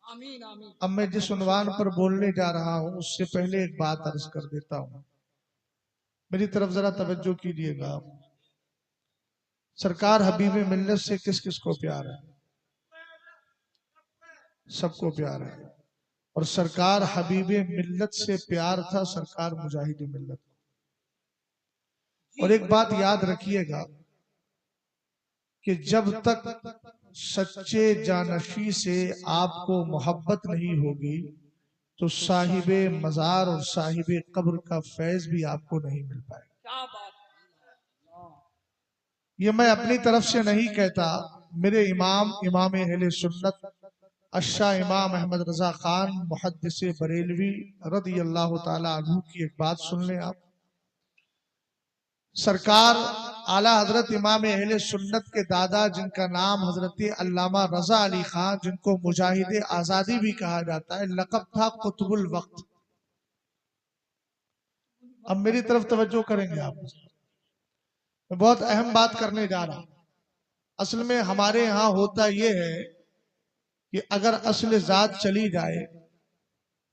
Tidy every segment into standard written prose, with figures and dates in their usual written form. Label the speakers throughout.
Speaker 1: آمین آمین۔
Speaker 2: اب میں جس عنوان پر بولنے جا رہا ہوں اس سے پہلے ایک بات عرض کر دیتا ہوں، میری طرف ذرا توجہ کیجیے گا۔ سرکار حبیب ملت سے کس کس کو پیار ہے؟ سب کو پیار ہے۔ اور سرکار حبیب ملت سے پیار تھا سرکار مجاہد ملت کو۔ اور ایک بات یاد رکھیے گا کہ جب تک سچے جانشی سے آپ کو محبت نہیں ہوگی تو صاحب مزار اور صاحب قبر کا فیض بھی آپ کو نہیں مل پائے گا۔
Speaker 1: کیا بات ہے۔
Speaker 2: یہ میں اپنی طرف سے نہیں کہتا، میرے امام اہل سنت الشاہ امام احمد رضا خان محدث بریلوی رضی اللہ تعالی عنہ کی ایک بات سن لیں آپ۔ سرکار اعلیٰ حضرت امام اہل سنت کے دادا جن کا نام حضرت علامہ رضا علی خان، جن کو مجاہد آزادی بھی کہا جاتا ہے، لقب تھا قطب الوقت۔ اب میری طرف توجہ کریں گے آپ، میں بہت اہم بات کرنے جا رہا ہوں۔ اصل میں ہمارے ہاں ہوتا یہ ہے کہ اگر اصل ذات چلی جائے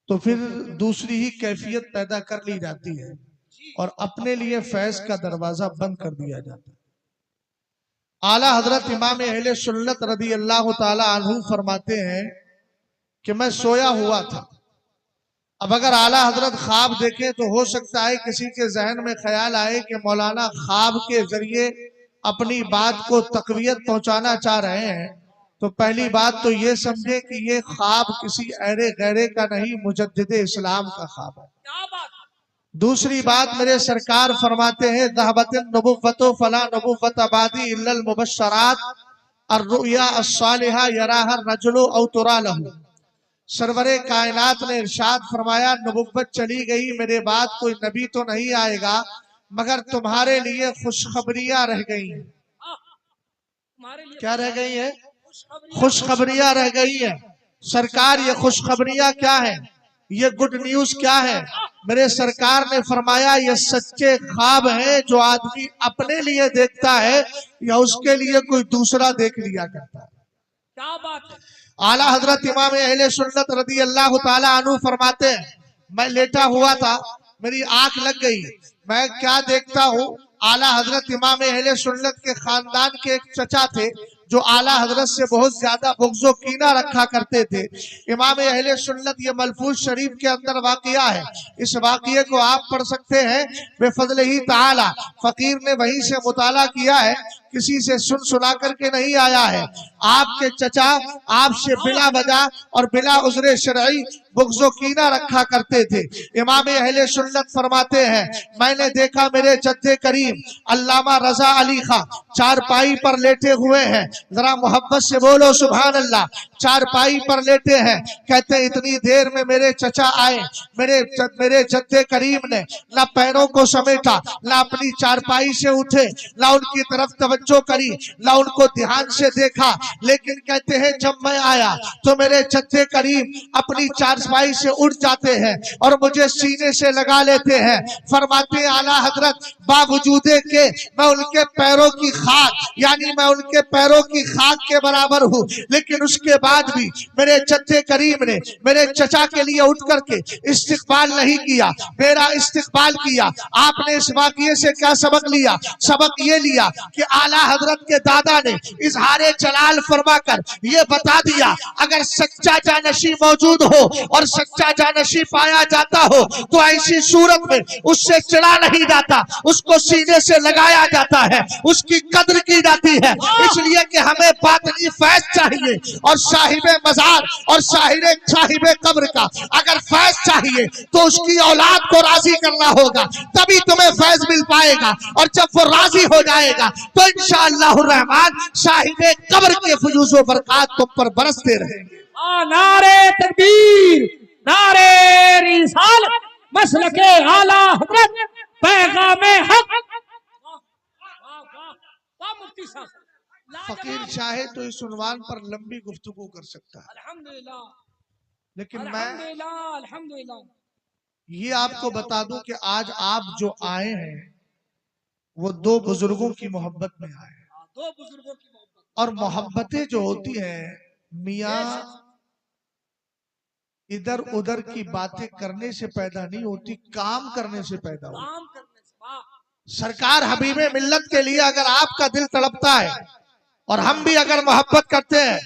Speaker 2: تو پھر دوسری ہی کیفیت پیدا کر لی جاتی ہے اور اپنے لیے فیض کا دروازہ بند کر دیا جاتا ہے۔ اعلیٰ حضرت امام اہل سنت رضی اللہ تعالی عنہ فرماتے ہیں کہ میں سویا ہوا تھا۔ اب اگر اعلیٰ حضرت خواب دیکھیں تو ہو سکتا ہے کسی کے ذہن میں خیال آئے کہ مولانا خواب کے ذریعے اپنی بات کو تقویت پہنچانا چاہ رہے ہیں، تو پہلی بات تو یہ سمجھے کہ یہ خواب کسی ایرے غیرے کا نہیں، مجدد اسلام کا خواب ہے۔ دوسری بات میرے سرکار فرماتے ہیں ذہبت النبوۃ فلا نبوۃ بعدی الا المبشرات الرؤیا الصالحہ یراھا الرجل او تری لہ۔ سرور کائنات نے ارشاد فرمایا نبوت چلی گئی، میرے بعد کوئی نبی تو نہیں آئے گا، مگر تمہارے لیے خوشخبریاں رہ گئی ہیں۔ کیا رہ گئی ہیں؟ خوشخبریاں رہ گئی ہیں۔ سرکار یہ خوشخبریاں کیا ہیں؟ یہ گڈ نیوز کیا ہے؟ میرے سرکار نے فرمایا یہ سچے خواب ہیں جو آدمی اپنے لیے دیکھتا ہے یا اس کے لیے کوئی دوسرا دیکھ لیا کرتا ہے۔
Speaker 1: کیا بات ہے۔
Speaker 2: اعلیٰ حضرت امام اہل سنت رضی اللہ تعالی عنہ فرماتے ہیں میں لیٹا ہوا تھا، میری آنکھ لگ گئی، میں کیا دیکھتا ہوں؟ اعلیٰ حضرت امام اہل سنت کے خاندان کے ایک چچا تھے جو اعلیٰ حضرت سے بہت زیادہ بغض و کینہ رکھا کرتے تھے۔ امام اہل سنت یہ ملفوظ شریف کے اندر واقعہ ہے، اس واقعے کو آپ پڑھ سکتے ہیں بے فضل ہی تعالی۔ فقیر نے وہیں سے مطالعہ کیا ہے، کسی سے سن سنا کر کے نہیں آیا ہے۔ آپ کے چچا آپ سے بلا وجہ اور بلا عذر شرعی بغض و کینہ رکھا کرتے تھے۔ امام اہل سنت فرماتے ہیں میں نے دیکھا میرے جد کریم علامہ رضا علی خان چارپائی پر لیٹے ہوئے ہیں، ذرا محبت سے بولو سبحان اللہ، چارپائی پر لیٹے ہیں، کہتے ہیں اتنی دیر میں میرے چچا آئے، میرے جد کریم نے نہ پیروں کو سمیٹا، نہ اپنی چارپائی سے اٹھے، نہ ان کی طرف توجہ کری، نہ ان کو دھیان سے دیکھا، لیکن کہتے ہیں جب میں آیا تو میرے جد کریم اپنی چارپائی سے اٹھ جاتے ہیں اور مجھے سینے سے لگا لیتے ہیں۔ فرماتے ہیں اعلیٰ حضرت باوجود کہ میں ان کے پیروں کی خاک یعنی میں ان کے پیروں کی خاک کے برابر ہوں، لیکن اس کے بعد بھی میرے جد کریم نے میرے چچا کے لیے اٹھ کر کے استقبال نہیں کیا، میرا استقبال کیا۔ آپ نے اس واقعے سے کیا سبق لیا؟ سبق یہ لیا کہ اعلیٰ حضرت کے دادا نے اظہار جلال فرما کر یہ بتا دیا اگر سچا جانشی موجود ہو اور سچا جانشی پایا جاتا ہو تو ایسی صورت میں اس سے چڑھا نہیں جاتا، اس کو سینے سے لگایا جاتا ہے، اس کی قدر کی جاتی ہے۔ اس لیے کہ ہمیں باطنی فیض چاہیے اور صاحب مزار اور صاحب قبر کا اگر فیض چاہیے تو اس کی اولاد کو راضی کرنا ہوگا، تبھی تمہیں فیض مل پائے گا، اور جب وہ راضی ہو جائے گا تو انشاءاللہ الرحمن صاحب قبر کے فیوز و برکات تم پر برستے رہیں گے۔
Speaker 1: نعرہ تکبیر، نعرہ رسالت، مسلک اعلیٰ حضرت، پیغام حق۔
Speaker 2: فقیر چاہے تو اس عنوان پر لمبی گفتگو کر سکتا ہے،
Speaker 1: الحمدللہ،
Speaker 2: لیکن میں
Speaker 1: الحمدللہ۔
Speaker 2: یہ آپ کو بتا دوں کہ آج آپ جو آئے ہیں وہ دو بزرگوں کی محبت میں آئے ہیں،
Speaker 1: دو بزرگوں کی محبت،
Speaker 2: اور محبتیں جو ہوتی ہیں میاں ادھر ادھر کی باتیں کرنے سے پیدا نہیں ہوتی، کام کرنے سے پیدا ہوتی۔
Speaker 1: کام کرنے سے واہ
Speaker 2: سرکار حبیب ملت کے لیے اگر آپ کا دل تڑپتا ہے اور ہم بھی اگر محبت کرتے ہیں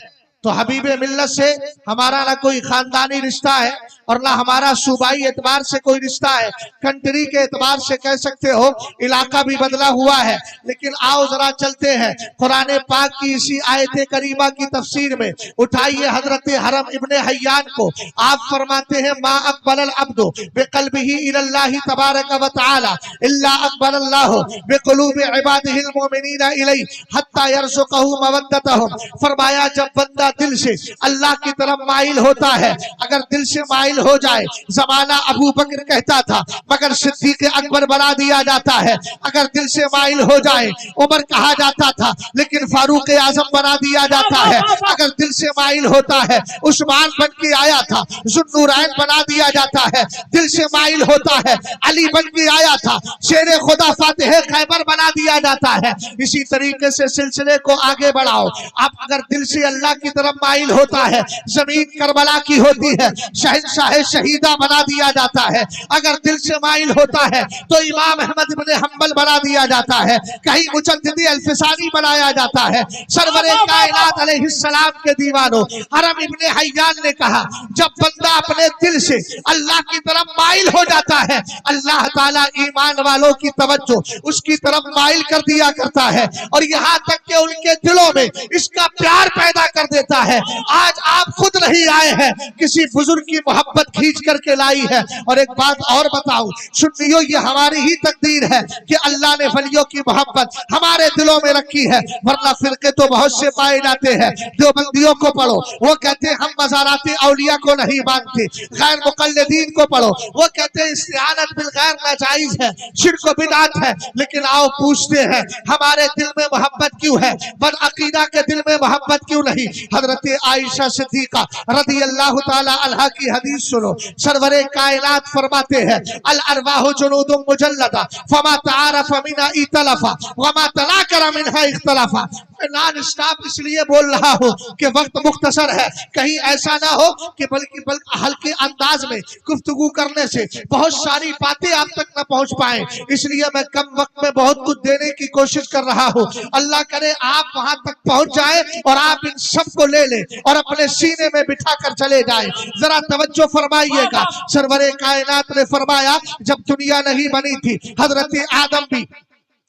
Speaker 2: تو حبیب ملت سے ہمارا نہ کوئی خاندانی رشتہ ہے اور نہ ہمارا صوبائی اعتبار سے کوئی رشتہ ہے، کنٹری کے اعتبار سے کہہ سکتے ہو علاقہ بھی بدلا ہوا ہے، لیکن آؤ ذرا چلتے ہیں قرآن پاک کی اسی آیت کریمہ کی تفسیر میں۔ اٹھائیے حضرت حرم ابن حیان کو، آپ فرماتے ہیں ما اقبل العبد بقلبہ الی اللہ تبارک و تعالی الا اقبل اللہ بقلوب عبادہ المؤمنین الیہ حتی یرزقہ مودتہم۔ فرمایا جب بندہ دل سے اللہ کی طرف مائل ہوتا ہے، اگر دل سے مائل ہو جائے، زمانہ ابو بکر کہتا تھا مگر صدیق اکبر بنا دیا جاتا ہے، اگر دل سے مائل ہو جائے عمر کہا جاتا تھا لیکن فاروق اعظم بنا دیا جاتا ہے، اگر دل سے مائل ہوتا ہے عثمان بن کے آیا تھا ذوالنورین بنا دیا جاتا ہے، دل سے مائل ہوتا ہے علی بن کے آیا تھا شیر خدا فاتح خیبر بنا دیا جاتا ہے۔ اسی طریقے سے سلسلے کو آگے بڑھاؤ، آپ اگر دل سے اللہ کی طرف مائل ہوتا ہے زمین کربلا کی ہوتی ہے شہنشاہ شہیدہ بنا دیا جاتا ہے، اگر دل سے مائل ہوتا ہے تو امام احمد بن حنبل بنا دیا جاتا ہے، کہیں مجددی الفسانی بنایا جاتا ہے۔ سرور کائنات علیہ السلام کے دیوانوں، حرم ابن حیان نے کہا جب بندہ اپنے دل سے اللہ کی طرف مائل ہو جاتا ہے اللہ تعالیٰ ایمان والوں کی توجہ اس کی طرف مائل کر دیا کرتا ہے اور یہاں تک کہ ان کے دلوں میں اس کا پیار پیدا کر دیتا ہے۔ آج آپ خود نہیں آئے ہیں، کسی بزرگ کی محبت کھینچ کر کے لائی ہے۔ اور ایک بات اور بتاؤں سنیو، یہ ہماری ہی تقدیر ہے کہ اللہ نے ولیوں کی محبت ہمارے دلوں میں رکھی ہے، ورنہ فرقے تو بہت سے پائے جاتے ہیں۔ دیوبندیوں کو پڑھو، وہ کہتے ہیں ہم مزارات اولیاء کو نہیں مانتے۔ غیر مقلدین کو پڑھو، وہ کہتے ہیں استعانت بالغیر ناجائز ہے، شرک و بدعت ہے۔ لیکن آؤ پوچھتے ہیں ہمارے دل میں محبت کیوں ہے، بد عقیدہ کے دل میں محبت کیوں نہیں؟ حضرت عائشہ صدیقہ رضی اللہ تعالی عنہا کی حدیث سنو، سرور کائنات فرماتے ہیں الارواح جنود مجلدہ فما تعارف منها ائتلف وما تناکر منها اختلف۔ میں نان اسٹاپ اس لیے بول رہا ہوں کہ وقت مختصر ہے، کہیں ایسا نہ ہو کہ بلکہ ہلکے انداز میں گفتگو کرنے سے بہت ساری باتیں آپ تک نہ پہنچ پائیں، اس لیے میں کم وقت میں بہت کچھ دینے کی کوشش کر رہا ہوں۔ اللہ کرے آپ وہاں تک پہنچ جائیں اور آپ ان سب کو لے لیں اور اپنے سینے میں بٹھا کر چلے جائیں۔ ذرا توجہ فرمائیے گا، سرور کائنات نے فرمایا جب دنیا نہیں بنی تھی حضرت آدم بھی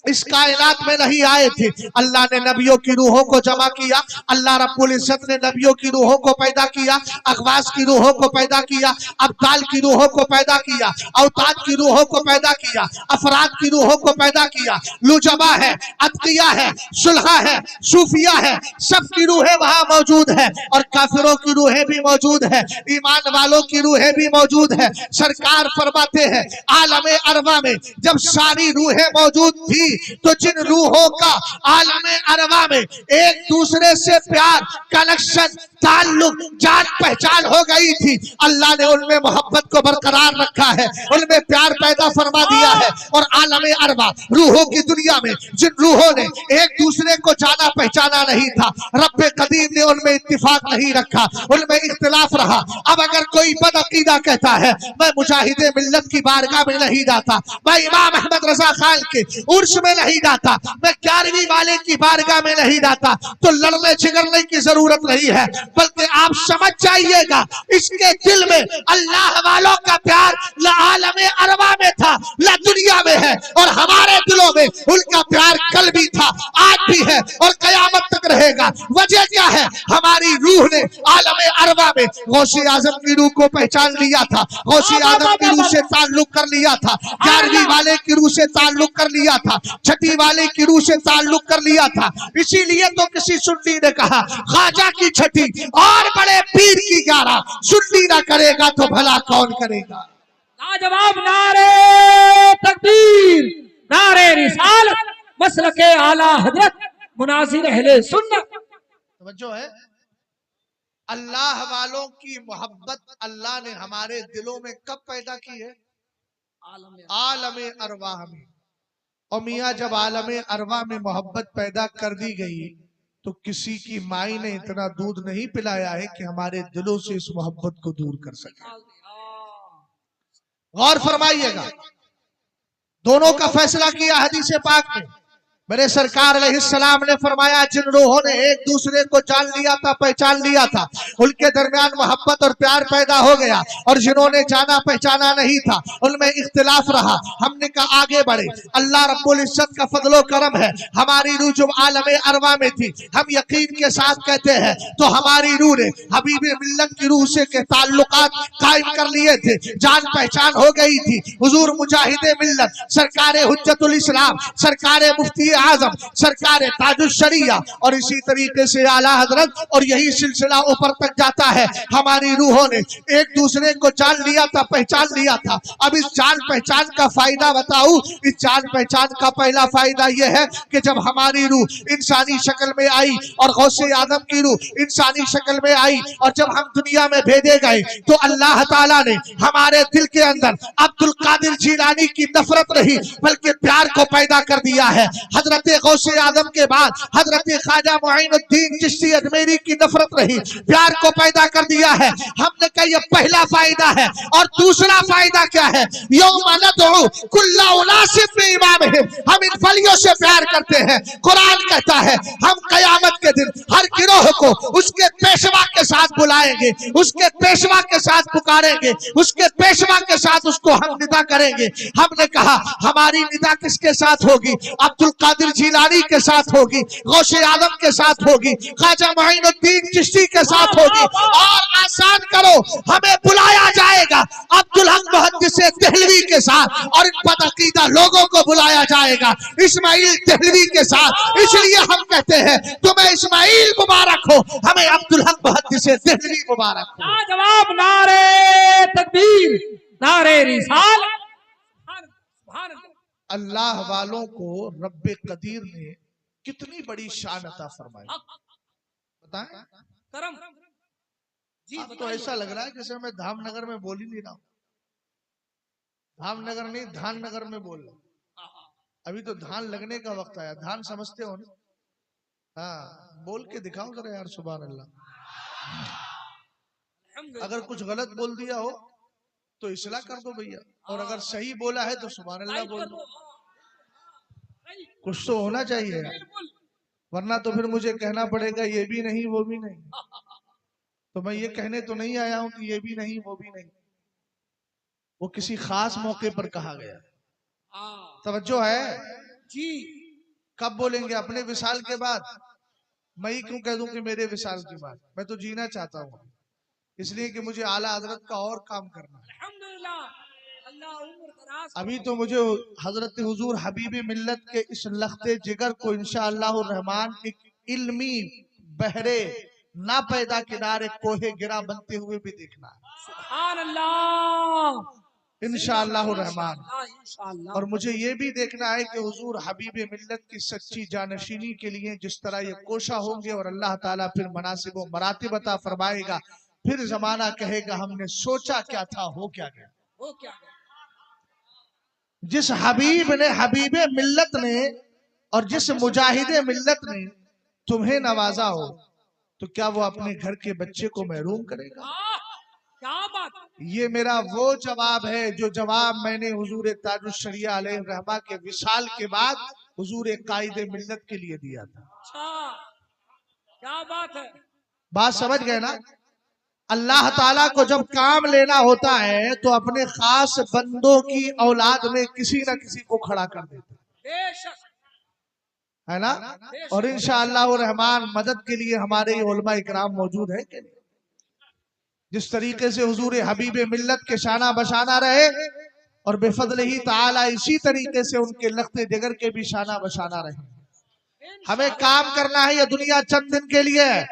Speaker 2: اس کائنات میں نہیں آئے تھے، اللہ نے نبیوں کی روحوں کو جمع کیا، اللہ رب العزت نے نبیوں کی روحوں کو پیدا کیا، اغواس کی روحوں کو پیدا کیا، ابدال کی روحوں کو پیدا کیا، اوتاد کی روحوں کو پیدا کیا، افراد کی روحوں کو پیدا کیا۔ لجبا ہے، اتقیاء ہے، صلحاء ہے، صوفیاء ہے، سب کی روحیں وہاں موجود ہیں اور کافروں کی روحیں بھی موجود ہیں، ایمان والوں کی روحیں بھی موجود ہیں۔ سرکار فرماتے ہیں عالم ارواح میں جب ساری روحیں موجود تھی تو جن روحوں کا عالم ارواح میں ایک دوسرے سے پیار، کنیکشن، تعلق، جان پہچان ہو گئی تھی، اللہ نے ان میں محبت کو برقرار رکھا ہے، ان میں پیار پیدا فرما دیا ہے۔ اور عالم ارواح روحوں کی دنیا میں جن روحوں نے ایک دوسرے کو جانا پہچانا نہیں تھا، رب قدیر نے ان میں اتفاق نہیں رکھا، ان میں اختلاف رہا۔ اب اگر کوئی بد عقیدہ کہتا ہے میں مجاہد ملت کی بارگاہ میں نہیں جاتا، میں امام احمد رضا خان کے عرس میں نہیں جاتا، میں 11ویں والے کی بارگاہ میں نہیں جاتا، تو لڑنے جھگڑنے کی ضرورت نہیں ہے، بلکہ آپ سمجھ جائیے گا اس کے دل میں اللہ والوں کا پیار نہ عالم ارواح میں تھا نہ دنیا میں ہے، اور ہمارے دلوں میں ان کا پیار کل بھی تھا، آج بھی ہے اور قیامت تک رہے گا۔ وجہ کیا ہے؟ ہماری روح نے عالم ارواح میں غوث اعظم کی روح کو پہچان لیا تھا، غوث اعظم کی روح سے تعلق کر لیا تھا، 11ویں والے کی روح سے تعلق کر لیا تھا، 6ٹھی والے کی روح سے تعلق کر لیا تھا۔ اسی لیے تو کسی سنی نے کہا خواجہ کی 6ٹھی اور بڑے پیر کی 11، سنی نہ کرے گا تو بھلا کون کرے گا؟
Speaker 1: لاجواب نعرے تکبیر، نعرے رسالت، مسلک اعلی حضرت مناظر اہل سنت۔
Speaker 2: توجہ ہے، اللہ والوں کی محبت اللہ نے ہمارے دلوں میں کب پیدا کی ہے؟ عالم ارواح میں۔ اور میاں جب عالم ارواح میں محبت پیدا کر دی گئی تو کسی کی مائی نے اتنا دودھ نہیں پلایا ہے کہ ہمارے دلوں سے اس محبت کو دور کر سکے. غور فرمائیے گا، دونوں کا فیصلہ کیا حدیث پاک میں. میرے سرکار علیہ السلام نے فرمایا جن روحوں نے ایک دوسرے کو جان لیا تھا، پہچان لیا تھا، ان کے درمیان محبت اور پیار پیدا ہو گیا، اور جنہوں نے جانا پہچانا نہیں تھا ان میں اختلاف رہا. ہم نے کہا آگے بڑھے. اللہ رب العزت کا فضل و کرم ہے، ہماری روح جو عالم ارواح میں تھی، ہم یقین کے ساتھ کہتے ہیں تو ہماری روح نے حبیب ملت کی روح سے کے تعلقات قائم کر لیے تھے، جان پہچان ہو گئی تھی. حضور مجاہد ملت سرکار حجت الاسلام، سرکار مفتی اعظم، سرکار تاج الشریعہ، اور اسی طریقے سے اعلیٰ حضرت، اور یہی سلسلہ اوپر تک جاتا ہے. ہماری روحوں نے ایک دوسرے کو جان لیا تھا، پہچان لیا تھا. اب اس جان پہچان کا فائدہ بتاؤ. اس جان پہچان کا پہلا فائدہ یہ ہے کہ جب ہماری روح انسانی شکل میں آئی اور غوث اعظم کی روح انسانی شکل میں آئی اور جب ہم دنیا میں بھیجے گئے تو اللہ تعالیٰ نے ہمارے دل کے اندر عبد القادر جیلانی کی نفرت نہیں بلکہ پیار کو پیدا کر دیا ہے. حضرت غوث اعظم کے بعد حضرت خواجہ معین الدین چشتی اجمیری کی نفرت رہی، پیار کو پیدا کر دیا ہے. ہم نے کہا یہ پہلا فائدہ ہے. اور دوسرا فائدہ کیا ہے؟ یوم ندعو کل اناس بامامہم، ہم ان فلیوں سے پیار کرتے ہیں. قرآن کہتا ہے ہم قیامت کے دن ہر گروہ کو اس کے پیشوا کے ساتھ بلائیں گے، اس کے پیشوا کے ساتھ پکاریں گے، اس کے پیشوا کے ساتھ اس کو ہم ندا کریں گے. ہم نے کہا ہماری ندا کس کے ساتھ ہوگی؟ عبد القادر جیلانی کے ساتھ ہوگی، غوث اعظم کے ساتھ ہوگی، خواجہ معین الدین چشتی کے ساتھ ہوگی. اور آسان کرو، ہمیں بلایا جائے گا عبدالحق محدث دہلوی کے ساتھ، اور ان بدعقیدہ لوگوں کو بلایا جائے گا اسماعیل دہلوی کے ساتھ. اس لیے ہم کہتے ہیں تمہیں اسماعیل مبارک ہو، ہمیں عبدالحق محدث دہلوی مبارک ہو.
Speaker 1: جواب نعرے تکبیر، نعرے رسالت. سبحان اللہ.
Speaker 2: اللہ والوں کو رب قدیر نے کتنی بڑی شان عطا فرمائی. بتائیں
Speaker 1: کرم جی.
Speaker 2: اب تو ایسا لگ رہا ہے جیسے میں دھام نگر میں بول ہی نہیں رہا ہوں. دھام نگر نہیں، دھان نگر میں بول رہا ہوں. ابھی تو دھان لگنے کا وقت آیا. دھان سمجھتے ہو نا؟ ہاں، بول کے دکھاؤ ذرا یار. سبحان اللہ. اگر کچھ غلط بول دیا ہو تو اصلاح کر دو بھیا، اور اگر صحیح بولا ہے تو سبحان اللہ بول دو. کچھ تو ہونا چاہیے، ورنہ تو پھر مجھے کہنا پڑے گا یہ بھی نہیں وہ بھی نہیں. تو میں یہ کہنے تو نہیں آیا ہوں کہ یہ بھی نہیں وہ بھی نہیں. وہ کسی خاص موقع پر کہا گیا. توجہ ہے
Speaker 1: جی.
Speaker 2: کب بولیں گے؟ اپنے وصال کے بعد. میں ہی کیوں کہہ دوں کہ میرے وصال کے بعد؟ میں تو جینا چاہتا ہوں، اس لیے کہ مجھے اعلیٰ حضرت کا اور کام کرنا ہے. ابھی تو مجھے حضرت حضور حبیب ملت کے اس لخت جگر کو انشاءاللہ الرحمن ایک علمی بحرے نہ پیدا کنارے کوہ گرا بنتے ہوئے بھی دیکھنا ہے.
Speaker 1: سبحان اللہ.
Speaker 2: انشاءاللہ الرحمن.
Speaker 1: انشاءاللہ.
Speaker 2: اور مجھے یہ بھی دیکھنا ہے کہ حضور حبیب ملت کی سچی جانشینی کے لیے جس طرح یہ کوشاں ہوں گے اور اللہ تعالیٰ پھر مناسب و مراتب عطا فرمائے گا، پھر زمانہ کہے گا ہم نے سوچا کیا تھا ہو کیا گیا.
Speaker 1: وہ کیا ہے؟
Speaker 2: جس حبیب نے، حبیب ملت نے، اور جس مجاہد ملت نے تمہیں نوازا ہو تو کیا وہ اپنے گھر کے بچے کو محروم کرے گا؟
Speaker 1: کیا بات.
Speaker 2: یہ میرا وہ جواب ہے جو جواب میں نے حضور تاج الشریعہ علیہ الرحمہ کے وصال کے بعد حضور قائد ملت کے لیے دیا تھا.
Speaker 1: اچھا کیا بات ہے.
Speaker 2: بات سمجھ گئے نا؟ اللہ تعالیٰ کو جب کام لینا ہوتا ہے تو اپنے خاص بندوں کی اولاد میں کسی نہ کسی کو کھڑا کر دیتا
Speaker 1: بے شک
Speaker 2: ہے نا. اور انشاءاللہ الرحمن مدد کے لیے ہمارے علماء اکرام موجود ہیں کہ نہیں؟ جس طریقے سے حضور حبیب ملت کے شانہ بشانہ رہے اور بفضل ہی تعالیٰ اسی طریقے سے ان کے لخت جگر کے بھی شانہ بشانہ رہے. ہمیں کام کرنا ہے. یہ دنیا چند دن کے لیے ہے.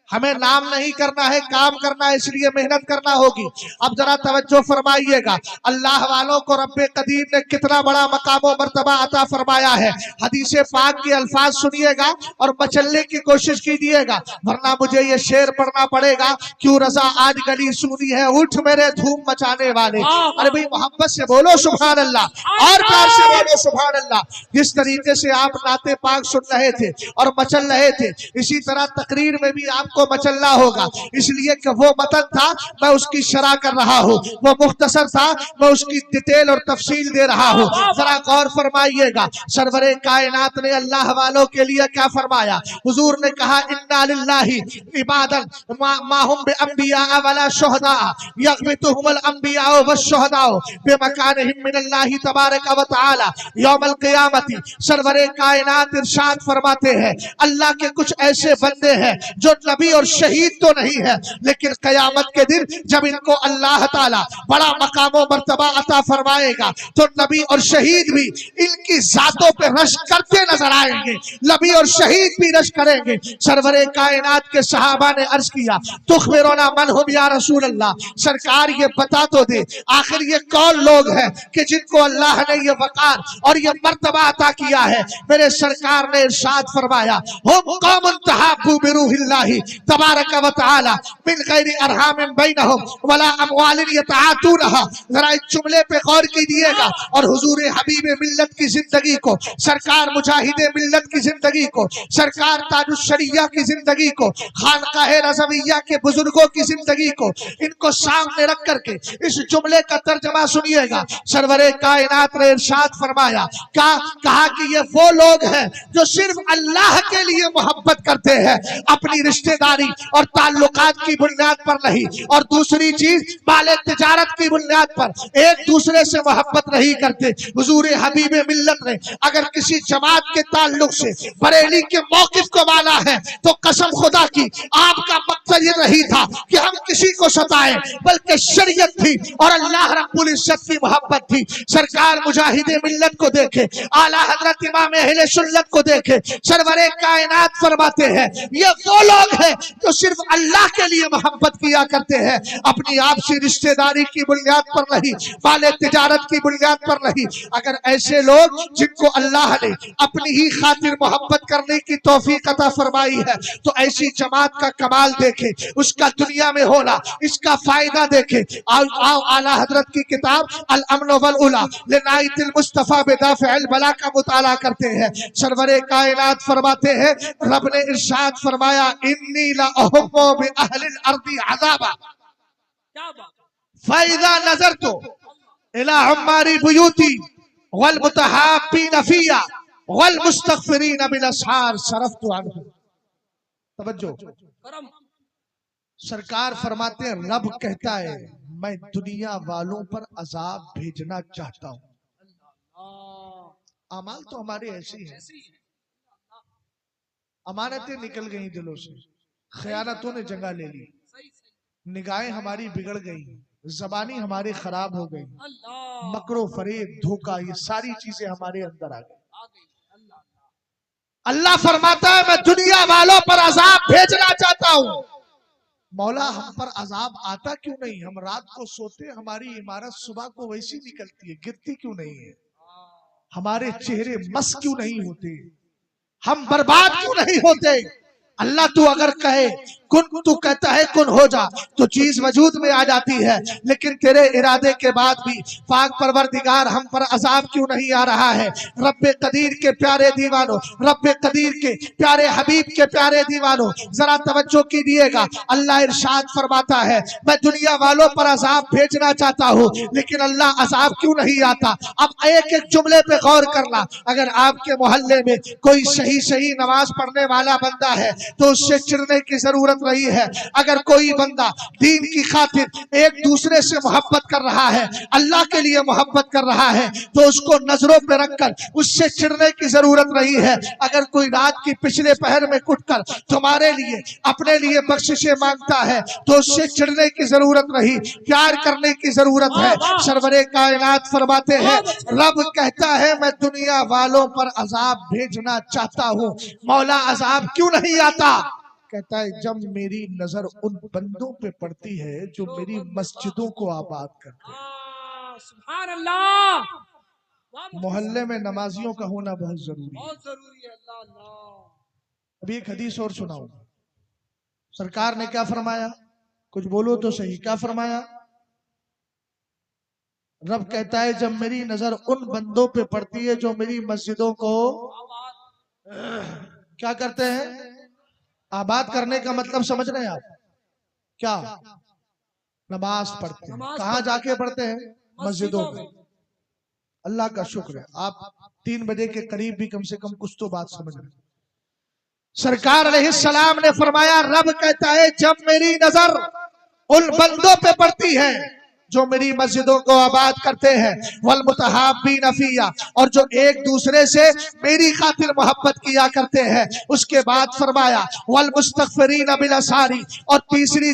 Speaker 2: ہمیں نام نہیں کرنا ہے، کام کرنا ہے، اس لیے محنت کرنا ہوگی۔ اب ذرا توجہ فرمائیے گا، اللہ والوں کو رب قدیر نے کتنا بڑا مقام و مرتبہ عطا فرمایا ہے۔ حدیث پاک کے الفاظ سنیے گا اور بچلنے کی کوشش کیجیے گا، ورنہ مجھے یہ شعر پڑھنا پڑے گا۔ کیوں رضا آج گلی سونی ہے، اٹھ میرے دھوم مچانے والے۔ ارے بھئی محبت سے بولو سبحان اللہ، اور پیار سے بولو سبحان اللہ۔ جس طریقے سے آپ نعت پاک سن رہے تھے اور مچل رہے تھے، اسی طرح تقریر میں بھی آپ کو مچلنا ہوگا، اس لیے کہ وہ متن تھا میں اس کی شرح کر رہا ہوں، وہ مختصر تھا میں اس کی ڈیٹیل اور تفصیل دے رہا ہوں۔ ذرا غور فرمائیے گا، سرور کائنات نے اللہ والوں کے لیے کیا فرمایا؟ حضور نے کہا انا للہ عبادا ما هم بانبیاء ولا شہداء یغبطهم الانبیاء والشہداء بمکانهم من اللہ تبارک و تعالی یوم القیامت۔ سرور کائنات ارشاد فرماتے ہیں اللہ کے کچھ ایسے بندے ہیں جو نبی اور شہید تو نہیں ہے، لیکن قیامت کے دن جب ان کو اللہ تعالیٰ بڑا مقام و مرتبہ عطا فرمائے گا تو نبی اور شہید بھی ان کی ذاتوں پہ رشک کرتے نظر آئیں گے، نبی اور شہید بھی رشک کریں گے۔ سرور کائنات کے صحابہ نے عرض کیا تخبرنا من ہم یا رسول اللہ، سرکار یہ بتا تو دے آخر یہ کون لوگ ہیں کہ جن کو اللہ نے یہ وقار اور یہ مرتبہ عطا کیا ہے؟ میرے سرکار نے ارشاد فرمایا ہم قوم تحابوا بروح اللہ تبارک و تعالی من غیر ارحام بینہم ولا اموال یتعاطونها۔ ذرا اس جملے پہ غور کیجیے گا اور حضور حبیب ملت کی زندگی کو، سرکار مجاہد ملت کی زندگی کو، سرکار تاج الشریعہ کی زندگی کو، خانقاہ رضویہ کے بزرگوں کی زندگی کو، ان کو سامنے رکھ کر کے اس جملے کا ترجمہ سنیے گا۔ سرور کائنات نے ارشاد فرمایا کہا کہ یہ وہ لوگ ہیں جو صرف اللہ کے لیے محبت کرتے ہیں، اپنی رشتہ داری اور تعلقات کی بنیاد پر نہیں، اور دوسری چیز مال تجارت کی بنیاد پر ایک دوسرے سے محبت نہیں کرتے۔ حضور حبیب ملت نے اگر کسی جماعت کے تعلق سے بریلی کے موقف کو مانا ہے تو قسم خدا کی آپ کا مقصد یہ نہیں تھا کہ ہم کسی کو ستائیں، بلکہ شریعت تھی اور اللہ رب العزت کی محبت تھی۔ سرکار مجاہد ملت کو دیکھے، اعلیٰ حضرت امام اہل سنت کو دیکھے، سرور کائنات فرماتے ہیں یہ وہ لوگ ہیں جو صرف اللہ کے لیے محبت کیا کرتے ہیں، اپنی آپسی رشتہ داری کی بنیاد پر نہیں، مال تجارت کی بنیاد پر نہیں۔ اگر ایسے لوگ جن کو اللہ نے اپنی ہی خاطر محبت کرنے کی توفیق عطا فرمائی ہے تو ایسی جماعت کا کمال دیکھیں، اس کا دنیا میں ہونا، اس کا فائدہ دیکھیں۔ آؤ اعلیٰ حضرت کی کتاب الامن والعلا لنائت المصطفیٰ بدافع البلا کا مطالعہ کرتے ہیں۔ سرور کائنات فرماتے ہیں رب نے ارشاد فرمایا انی لأحب بأہل الارض عذابا
Speaker 1: کیا بات؟
Speaker 2: فإذا نظرت إلى عمار بيوتي والمتحابين فيا والمستغفرين بالاسحار صرفت عنهم۔ توجہ،
Speaker 1: کرم
Speaker 2: سرکار فرماتے ہیں رب کہتا ہے میں دنیا والوں پر عذاب بھیجنا چاہتا ہوں۔ اعمال تو ہمارے ایسے ہیں، امانتیں نکل گئیں دلوں سے، خیانتوں نے جگہ لے لی، نگاہیں ہماری بگڑ گئی، زبانی ہماری خراب ہو گئی، مکر و فریب، دھوکہ، یہ ساری چیزیں ہمارے اندر آ گئی۔ اللہ فرماتا ہے میں دنیا والوں پر عذاب بھیجنا چاہتا ہوں۔ مولا ہم پر عذاب آتا کیوں نہیں؟ ہم رات کو سوتے، ہماری عمارت صبح کو ویسی نکلتی ہے، گرتی کیوں نہیں ہے؟ ہمارے چہرے مس کیوں نہیں ہوتے؟ ہم برباد کیوں نہیں ہوتے؟ اللہ تو اگر کہے کن، تو کہتا ہے کن ہو جا تو چیز وجود میں آ جاتی ہے، لیکن تیرے ارادے کے بعد بھی پاک پروردگار ہم پر عذاب کیوں نہیں آ رہا ہے؟ رب قدیر کے پیارے دیوانوں، رب قدیر کے پیارے حبیب کے پیارے دیوانوں، ذرا توجہ کیجیے گا۔ اللہ ارشاد فرماتا ہے میں دنیا والوں پر عذاب بھیجنا چاہتا ہوں، لیکن اللہ عذاب کیوں نہیں آتا؟ اب ایک ایک جملے پہ غور کرنا۔ اگر آپ کے محلے میں کوئی صحیح نماز پڑھنے والا بندہ ہے تو اس سے چڑھنے کی ضرورت نہیں ہے۔ اگر کوئی بندہ دین کی خاطر ایک دوسرے سے محبت کر رہا ہے، اللہ کے لیے محبت کر رہا ہے، تو اس کو نظروں پہ رکھ کر اس سے چڑھنے کی ضرورت نہیں ہے۔ اگر کوئی رات کی پچھلے پہر میں اٹھ کر تمہارے لیے اپنے لیے بخششیں مانگتا ہے تو اس سے چڑھنے کی ضرورت نہیں، پیار کرنے کی ضرورت ہے۔ سرور کائنات فرماتے ہیں رب کہتا ہے میں دنیا والوں پر عذاب بھیجنا چاہتا ہوں۔ مولا عذاب کیوں نہیں آتا؟ کہتا ہے جب میری نظر ان بندوں پہ پڑتی ہے جو میری مسجدوں کو آباد کرتے ہیں۔
Speaker 1: سبحان اللہ، واہ مفتی
Speaker 2: محلے میں نمازیوں کا ہونا بہت ضروری ہے۔
Speaker 1: بہت ضروری ہے۔ اللہ اللہ،
Speaker 2: ابھی ایک حدیث اور سناؤں، سرکار نے کیا فرمایا؟ کچھ بولو تو صحیح، کیا فرمایا؟ رب کہتا ہے جب میری نظر ان بندوں پہ پڑتی ہے جو میری مسجدوں کو کیا کرتے ہیں؟ آباد کرنے کا مطلب سمجھ رہے ہیں آپ؟ کیا؟ نماز پڑھتے ہیں۔ کہاں جا کے پڑھتے ہیں؟ مسجدوں میں۔ اللہ کا شکر ہے آپ 3 بجے کے قریب بھی کم سے کم کچھ تو بات سمجھ رہے ہیں۔ سرکار علیہ السلام نے فرمایا رب کہتا ہے جب میری نظر ان بندوں پہ پڑتی ہے جو میری مسجدوں کو آباد کرتے ہیں، والمتحابین فیہ، اور جو ایک دوسرے سے میری خاطر محبت کیا کرتے ہیں۔ اس کے بعد فرمایا والمستغفرین بالاسحار، اور تیسری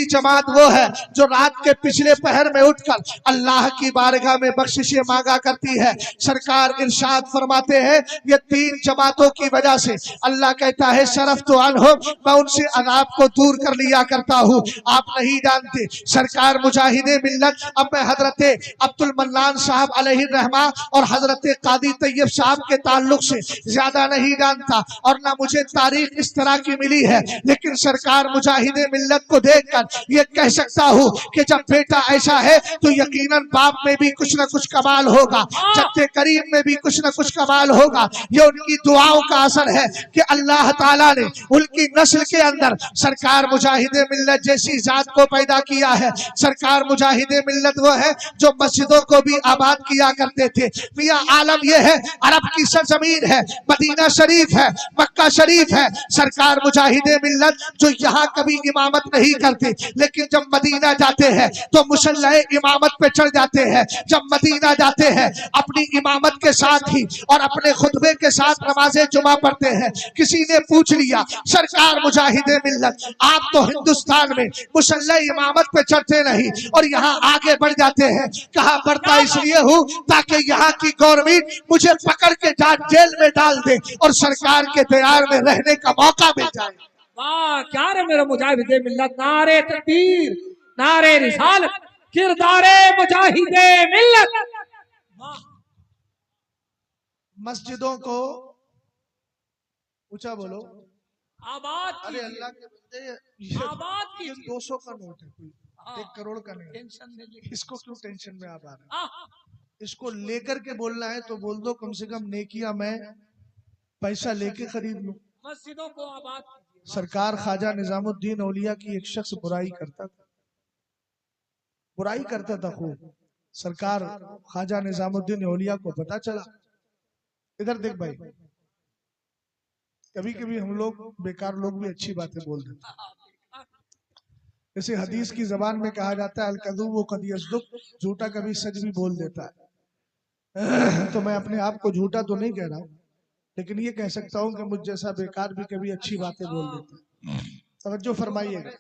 Speaker 2: جماعت وہ ہے جو رات کے پچھلے پہر میں اٹھ کر اللہ کی بارگاہ میں بخششیں مانگا کرتی ہے۔ سرکار ارشاد فرماتے ہیں یہ 3 جماعتوں کی وجہ سے اللہ کہتا ہے شرف تو عنہم، میں ان سے عذاب کو دور کر لیا کرتا ہوں۔ آپ نہیں جانتے سرکار مجاہد ملت، اب میں حضرت عبد المنان صاحب علیہ الرحمہ اور حضرت قاضی طیب صاحب کے تعلق سے زیادہ نہیں جانتا، اور نہ مجھے تاریخ اس طرح کی ملی ہے، لیکن سرکار مجاہد ملت کو دیکھ کر یہ کہہ سکتا ہوں کہ جب بیٹا ایسا ہے تو یقیناً باپ میں بھی کچھ نہ کچھ کمال ہوگا، جد کریم میں بھی کچھ نہ کچھ کمال ہوگا۔ یہ ان کی دعاؤں کا اثر ہے کہ اللہ تعالیٰ نے ان کی نسل کے اندر سرکار مجاہد ملت جیسی ذات کو پیدا کیا ہے۔ سرکار مجاہد ملت وہ ہے جو مسجدوں کو بھی آباد کیا کرتے تھے۔ میاں عالم یہ ہے عرب کی سرزمین ہے، مدینہ شریف ہے، مکہ شریف ہے، سرکار مجاہد ملت جو یہاں کبھی امامت نہیں کرتے لیکن جب مدینہ جاتے ہیں تو مصلی امامت پہ چڑھ جاتے ہیں۔ جب مدینہ جاتے ہیں اپنی امامت کے ساتھ ہی اور اپنے خطبے کے ساتھ نماز جمعہ پڑھتے ہیں۔ کسی نے پوچھ لیا سرکار مجاہد ملت آپ تو ہندوستان میں مصلی امامت پہ چڑھتے نہیں اور یہاں آگے بڑھ جاتے ہیں، کہا بڑھتا اس لیے ہوں تاکہ یہاں کی گورنمنٹ مجھے پکڑ کے جیل میں ڈال دے اور سرکار کے دیار میں رہنے کا موقع مل جائے۔
Speaker 1: واہ کیا رہے میرے مجاہد ملت، نعرے تکبیر، نعرے رسالت، کردار مجاہد ملت۔
Speaker 2: مسجدوں کو اونچا بولو
Speaker 1: آباد
Speaker 2: ارے
Speaker 1: کیجئے،
Speaker 2: اللہ کے بندے
Speaker 1: آباد
Speaker 2: یہ
Speaker 1: کیجئے۔
Speaker 2: 200 کا نوٹ ہے، کوئی 1 کروڑ کا نہیں ہے۔
Speaker 1: ٹینشن نہیں لے۔
Speaker 2: اس کو کیوں ٹینشن میں آپ آ رہے ہیں؟ اس کو لے کر کے بولنا ہے تو بول دو کم سے کم نیکیاں میں پیسہ لے کے خرید لوں۔
Speaker 1: مسجدوں کو آباد کیجئے۔
Speaker 2: سرکار خواجہ نظام الدین اولیاء کی ایک شخص برائی کرتا تھا خوب۔ سرکار خواجہ نظام الدین اولیاء کو پتا چلا۔ ادھر دیکھ بھائی، کبھی کبھی ہم لوگ بیکار لوگ بھی اچھی باتیں بول دیتے ہیں۔ جیسے حدیث کی زبان میں کہا جاتا ہے الکذوب قد یصدق، جھوٹا کبھی سچ بھی بول دیتا ہے۔ تو میں اپنے آپ کو جھوٹا تو نہیں کہہ رہا ہوں، لیکن یہ کہہ سکتا ہوں کہ مجھ جیسا بیکار بھی کبھی اچھی باتیں بول دیتا ہے۔ توجہ فرمائیے گا،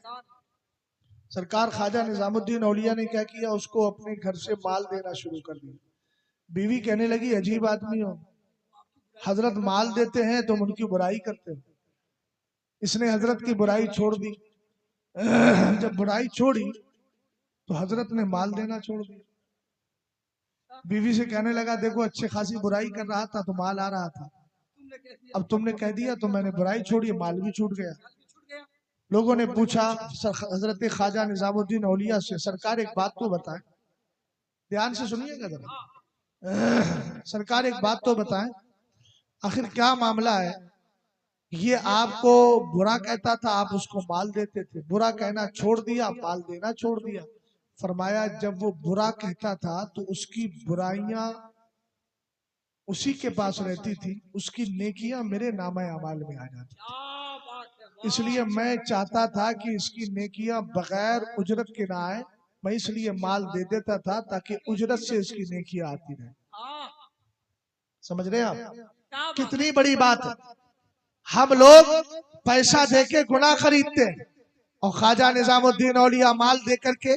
Speaker 2: سرکار خواجہ نظام الدین اولیاء نے کیا کیا، اس کو اپنے گھر سے مال دینا شروع کر دیا۔ بیوی کہنے لگی عجیب آدمی ہو، حضرت مال دیتے ہیں تم ان کی برائی کرتے ہو۔ اس نے حضرت کی برائی چھوڑ دی۔ جب برائی چھوڑی تو حضرت نے مال دینا چھوڑ دیا۔ بیوی سے کہنے لگا دیکھو اچھے خاصی برائی کر رہا تھا تو مال آ رہا تھا، اب تم نے کہہ دیا تو میں نے برائی چھوڑی، مال بھی چھوٹ گیا۔ لوگوں نے پوچھا حضرت خواجہ نظام الدین اولیاء سے سرکار ایک بات تو بتائیں، دھیان سے سنیے گا ذرا، سرکار ایک بات تو بتائیں آخر کیا معاملہ ہے؟ یہ آپ کو برا کہتا تھا آپ اس کو مال دیتے تھے، برا کہنا چھوڑ دیا مال دینا چھوڑ دیا۔ فرمایا جب وہ برا کہتا تھا تو اس کی برائیاں اسی کے پاس رہتی تھی، اس کی نیکیاں میرے نامہ اعمال میں آ جاتی تھی۔ اس لیے میں چاہتا تھا کہ اس کی نیکیاں بغیر اجرت کے نہ آئے، میں اس لیے مال دے دیتا تھا تاکہ اجرت سے اس کی نیکیاں آتی رہیں۔ سمجھ رہے ہیں آپ؟ کتنی بڑی بات ہے۔ ہم لوگ پیسہ دے کے گناہ خریدتے ہیں اور خواجہ نظام الدین اولیاء مال دے کر کے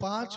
Speaker 2: 5